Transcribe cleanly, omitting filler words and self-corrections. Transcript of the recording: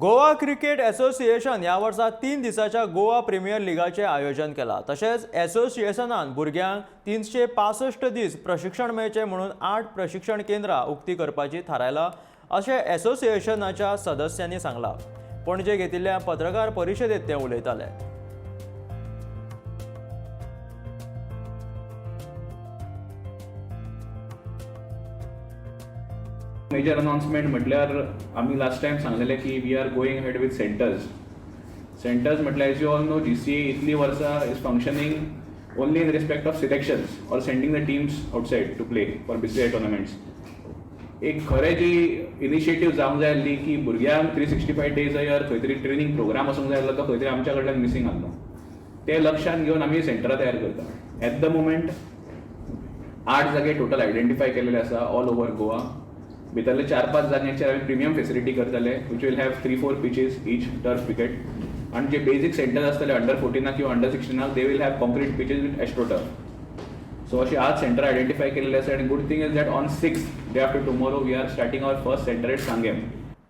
Goa cricket association ह्या वर्सा 3 दिसाच्या गोवा प्रीमियर लीगाचे आयोजन केला। तसेच असोसिएशनान भुरग्यांक 365 दीस प्रशिक्षण मेळचे म्हणून 8 प्रशिक्षण केंद्रां उक्ती करपाची थारायला अशें असोसिएशनाच्या सदस्यांनी सांगला। पणजे घेतिल्ल्या पत्रकार परिशदेत ते उलयताले। मेजर अनाउन्समेंट म्हटल्यार आम्ही लास्ट टाइम सांगलेले की we are going head with centres म्हटल्यार as you all know GCA इतली वर्सां is functioning only in respect of selections और sending the teams outside to play for BCI tournaments. एक खरें जी इनिशिएटीव जावंक जाय आसली की भुरग्यांक 365 days a year खंय तरी ट्रेनिंग प्रोग्राम आसूंक जाय आसलो तो खंय तरी आमच्या कडल्यान मिसींग आसलो। ते लक्षात घेवन आमी सेंटरां तयार करता। एट द मोमेंट 8 जागे टोटल आयडेंटिफाय केलेले आसा ऑल ओवर गोवा। भितरले 4-5 जाग्यांचेर आमी प्रिमियम फेसिलिटी करतले which will have 3-4 pitches each turf wicket. आणि जे बेसिक सेंटर्स आसतले अंडर 14 किंवा under 16 they will have concrete pitches with astro turf. So अशी आज सेंटर आयडेंटिफाय केलेले आसा। आणि good thing is that on 6th day after tomorrow we are starting our first centre at Sanguem.